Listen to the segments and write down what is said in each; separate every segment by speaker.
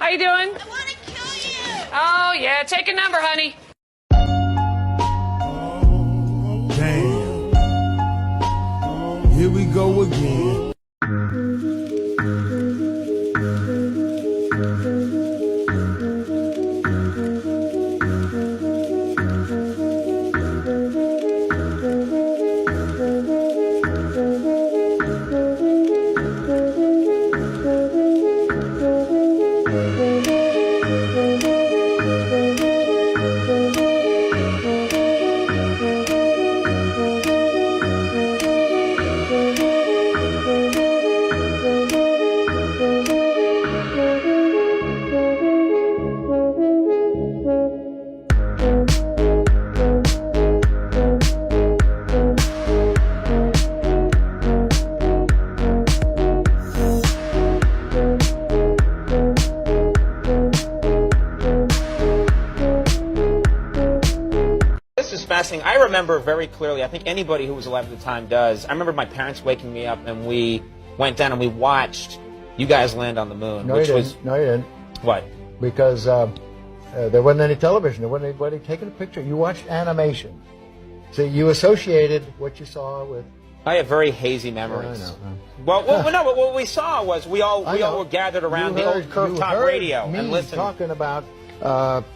Speaker 1: How you doing?
Speaker 2: I want to kill you.
Speaker 1: Oh, yeah. Take a number, honey.
Speaker 3: Damn. Here we go again.
Speaker 4: Fascinating. I remember very clearly, I think anybody who was alive at the time does, I remember my parents waking me up and we went down and we watched you guys land on the moon.
Speaker 5: No, you didn't. No, you didn't.
Speaker 4: What?
Speaker 5: Because there wasn't any television. There wasn't anybody taking a picture. You watched animation. So you associated what you saw with...
Speaker 4: I have very hazy memories.
Speaker 5: I know.
Speaker 4: Well, no, but what we saw was we all were gathered around the old curved top radio and listened.
Speaker 5: Talking about,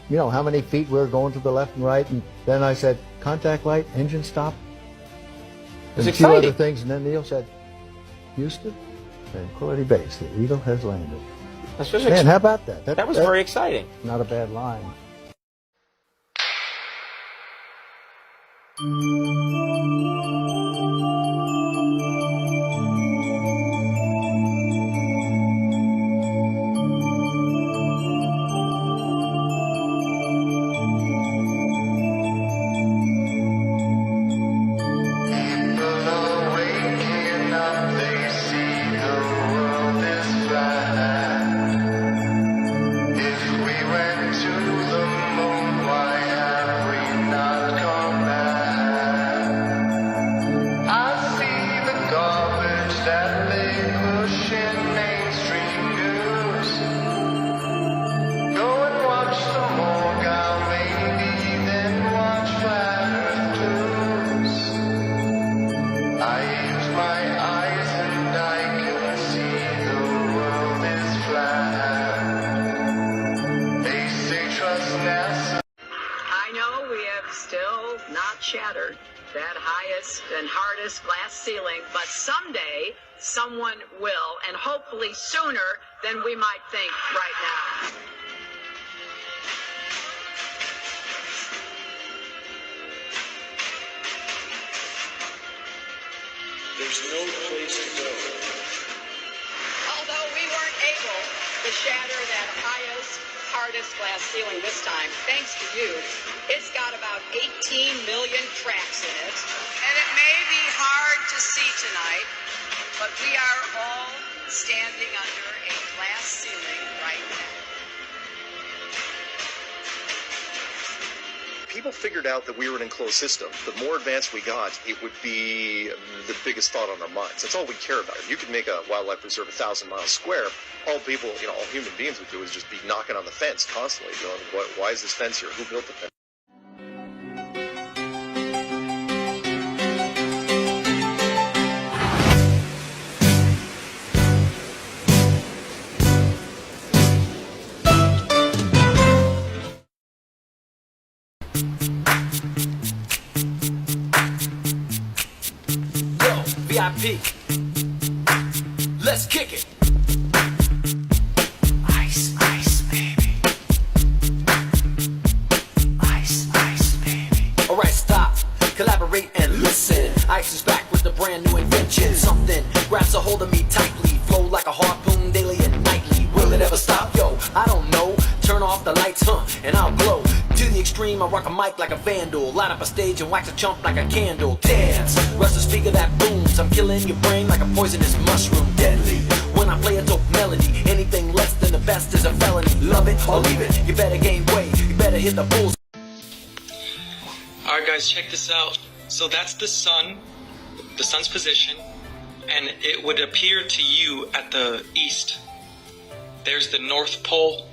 Speaker 5: you know, how many feet we were going to the left and right, and then I said, contact light, engine stop, and a few other things, and then Neil said, Houston, Tranquility Base, the Eagle has landed. Man, how about that?
Speaker 4: That was very exciting.
Speaker 5: Not a bad line.
Speaker 6: Shattered that highest and hardest glass ceiling, but someday someone will, and hopefully sooner than we might think right now.
Speaker 7: There's no place to go.
Speaker 6: Although we weren't able to shatter that hardest glass ceiling this time, thanks to you, it's got about 18 million cracks in it. And it may be hard to see tonight, but we are all standing under a glass ceiling right now.
Speaker 7: People figured out that we were an enclosed system. The more advanced we got, it would be the biggest thought on our minds. That's all we care about. If you could make a wildlife reserve 1,000 miles square, all people, you know, all human beings would do is just be knocking on the fence constantly, going, why is this fence here? Who built the fence?
Speaker 8: VIP. Let's kick it. Ice, ice, baby. Ice, ice, baby. Alright, stop. Collaborate and listen. Ice is back with a brand new invention. Something grabs a hold of me tightly. Flow like a harpoon daily and nightly. Will it ever stop? Yo, I don't know. Turn off the lights, and I'll glow. To the extreme, I rock a mic like a vandal. Light up a stage and wax a chump like a candle. Dance, rush the speaker that booms. I'm killing your brain like a poisonous mushroom. Deadly, when I play a dope melody. Anything less than the best is a felony. Love it or leave it, you better gain weight. You better hit the bulls.
Speaker 9: Alright guys, check this out. So that's the sun's position, and it would appear to you at the east. There's the North Pole,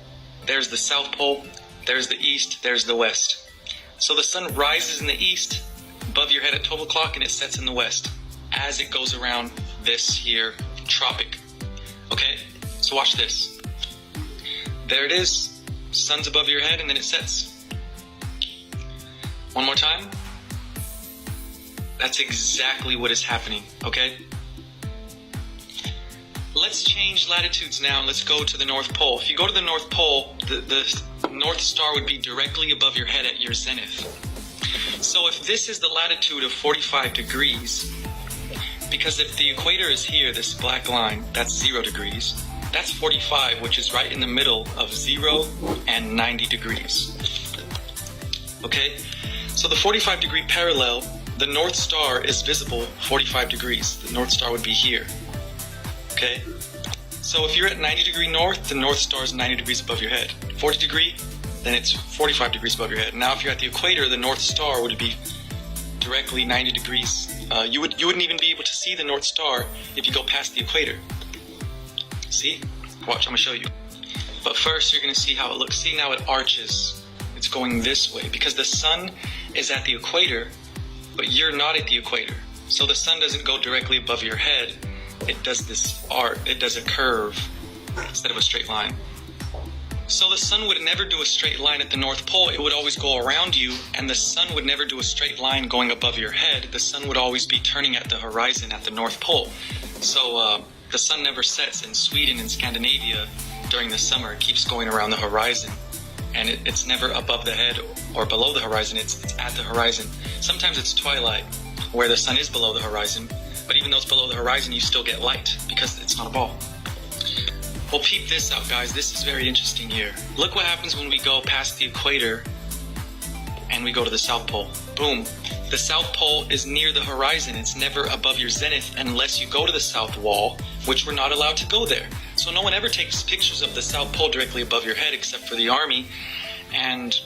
Speaker 9: there's the South Pole, there's the East, there's the West. So the sun rises in the East above your head at 12 o'clock and it sets in the West as it goes around this here tropic. Okay, so watch this. There it is, sun's above your head and then it sets. One more time. That's exactly what is happening, okay? Let's change latitudes now and let's go to the North Pole. If you go to the North Pole, the North Star would be directly above your head at your zenith. So if this is the latitude of 45 degrees, because if the equator is here, this black line, that's 0 degrees, that's 45, which is right in the middle of 0 and 90 degrees. Okay? So the 45 degree parallel, the North Star is visible 45 degrees. The North Star would be here. Okay? So if you're at 90 degree north, the North Star is 90 degrees above your head. 40 degree, then it's 45 degrees above your head. Now if you're at the equator, the North Star would be directly 90 degrees. You wouldn't even be able to see the North Star if you go past the equator. See? Watch, I'm gonna show you. But first you're gonna see how it looks. See, now it arches. It's going this way because the sun is at the equator, but you're not at the equator. So the sun doesn't go directly above your head. It does this arc, it does a curve instead of a straight line. So the sun would never do a straight line at the North Pole. It would always go around you, and the sun would never do a straight line going above your head. The sun would always be turning at the horizon at the North Pole. So the sun never sets in Sweden and Scandinavia during the summer. It keeps going around the horizon, and it's never above the head or below the horizon. It's at the horizon. Sometimes it's twilight where the sun is below the horizon, but even though it's below the horizon, you still get light because it's not a ball. Well, peep this out, guys. This is very interesting here. Look what happens when we go past the equator and we go to the South Pole. Boom. The South Pole is near the horizon. It's never above your zenith unless you go to the South Wall, which we're not allowed to go there. So no one ever takes pictures of the South Pole directly above your head except for the Army. And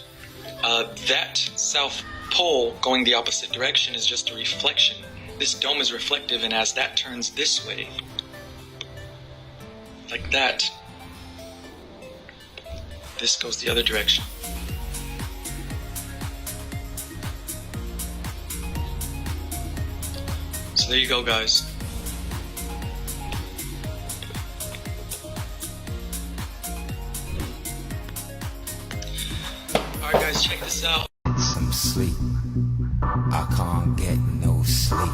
Speaker 9: that South Pole going the opposite direction is just a reflection. This dome is reflective, and as that turns this way, like that, this goes the other direction. So there you go, guys. Alright guys, check this out.
Speaker 10: Some sleep. I can't get no sleep.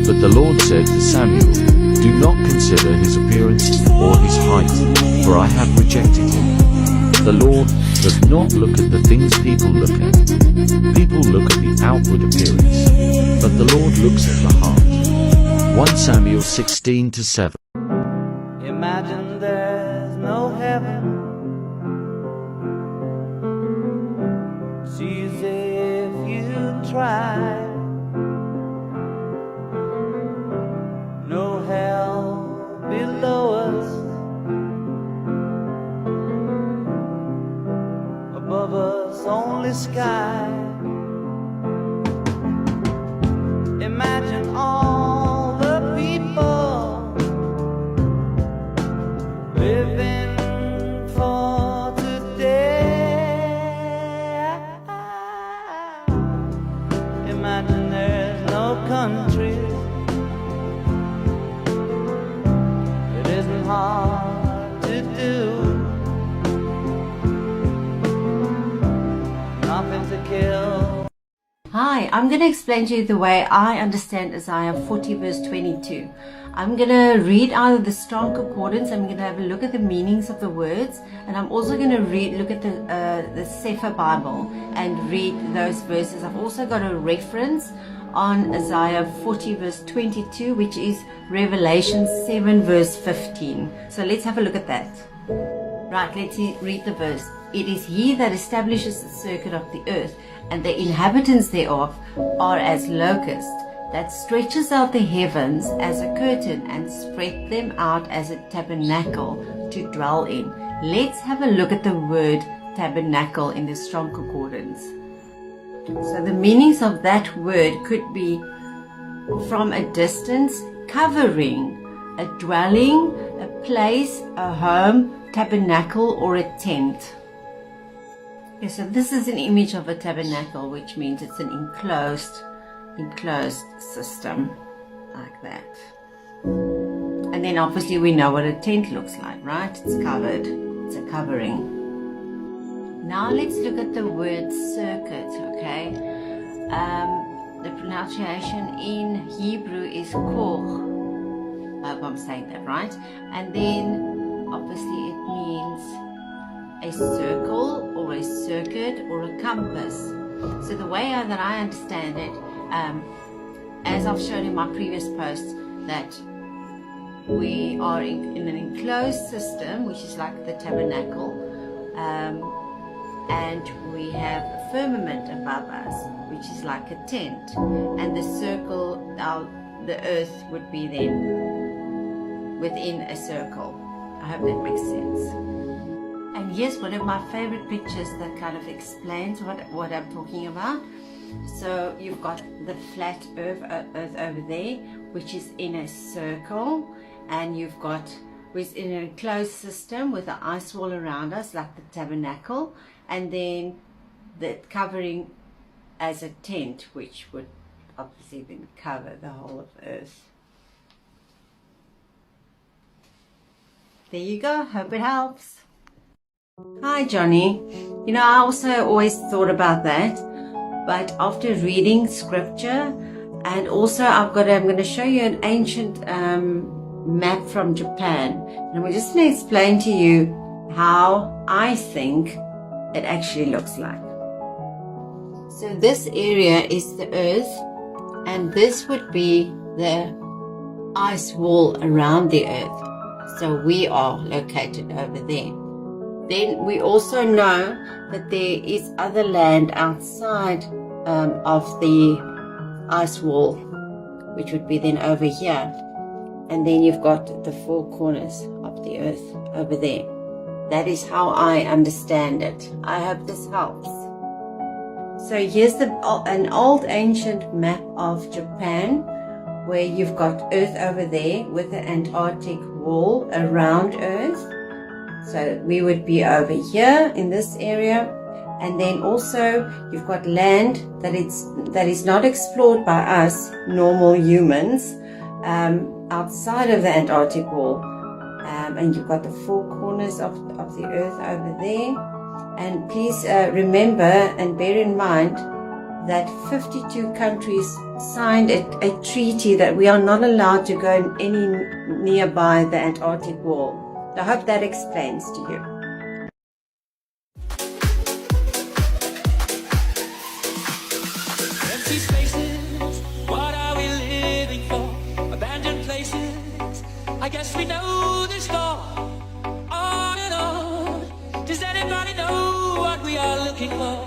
Speaker 11: But the Lord said to Samuel, do not consider his appearance or his height, for I have rejected him. The Lord does not look at the things people look at. People look at the outward appearance, but the Lord looks at the heart. 1 Samuel 16-7.
Speaker 12: Imagine there's no heaven. It's easy if you try. No hell below us, above us only sky. Imagine all the people living for today. Imagine there's no country. Hard to do. Not
Speaker 13: Hi, I'm going to explain to you the way I understand Isaiah 40 verse 22. I'm going to read out of the Strong Concordance. I'm going to have a look at the meanings of the words, and I'm also going to look at the Sefer Bible and read those verses. I've also got a reference on Isaiah 40 verse 22, which is Revelation 7 verse 15. So let's have a look at that. Right, let's read the verse. It is he that establishes the circuit of the earth, and the inhabitants thereof are as locusts, that stretches out the heavens as a curtain and spread them out as a tabernacle to dwell in. Let's have a look at the word tabernacle in the Strong Concordance. So the meanings of that word could be from a distance, covering, a dwelling, a place, a home, tabernacle, or a tent. Okay, so this is an image of a tabernacle, which means it's an enclosed system like that. And then obviously we know what a tent looks like, right? It's covered, it's a covering. Now let's look at the word circuit, okay? The pronunciation in Hebrew is koch. I hope I'm saying that right. And then obviously it means a circle or a circuit or a compass. So the way that I understand it, as I've shown in my previous posts, that we are in an enclosed system, which is like the tabernacle, and we have a firmament above us, which is like a tent, and the circle, the earth would be then within a circle. I hope that makes sense. And here's one of my favorite pictures that kind of explains what I'm talking about. So you've got the flat earth over there, which is in a circle, and you've got within an enclosed system with an ice wall around us, like the tabernacle, and then the covering as a tent, which would obviously then cover the whole of earth. There you go. Hope it helps. Hi, Johnny. You know, I also always thought about that, but after reading scripture, and also I'm going to show you an ancient map from Japan, and I'm just going to explain to you how I think it actually looks like. So this area is the earth, and this would be the ice wall around the earth. So we are located over there. Then we also know that there is other land outside of the ice wall, which would be then over here. And then you've got the four corners of the earth over there. That is how I understand it. I hope this helps. So here's an old ancient map of Japan, where you've got earth over there with the Antarctic wall around earth. So we would be over here in this area, and then also you've got land that is not explored by us normal humans, outside of the Antarctic wall, and you've got the four corners of the earth over there. And please remember and bear in mind that 52 countries signed a treaty that we are not allowed to go any nearby the Antarctic wall. I hope that explains to you.
Speaker 12: Empty spaces, what are we living for? Abandoned places, I guess we know the score. On and on, does anybody know what we are looking for?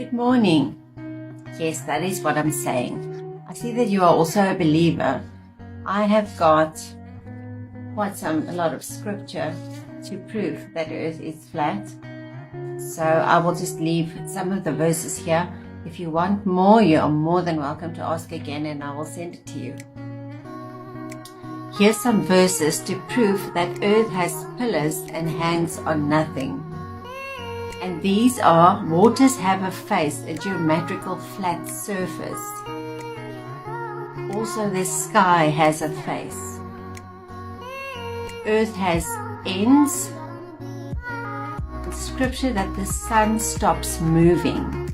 Speaker 13: Good morning. Yes, that is what I'm saying. I see that you are also a believer. I have got a lot of scripture to prove that Earth is flat. So I will just leave some of the verses here. If you want more, you are more than welcome to ask again and I will send it to you. Here's some verses to prove that Earth has pillars and hangs on nothing. And these are: waters have a face, a geometrical flat surface. Also the sky has a face. Earth has ends. Scripture that the sun stops moving.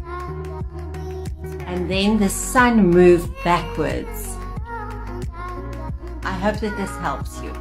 Speaker 13: And then the sun moved backwards. I hope that this helps you.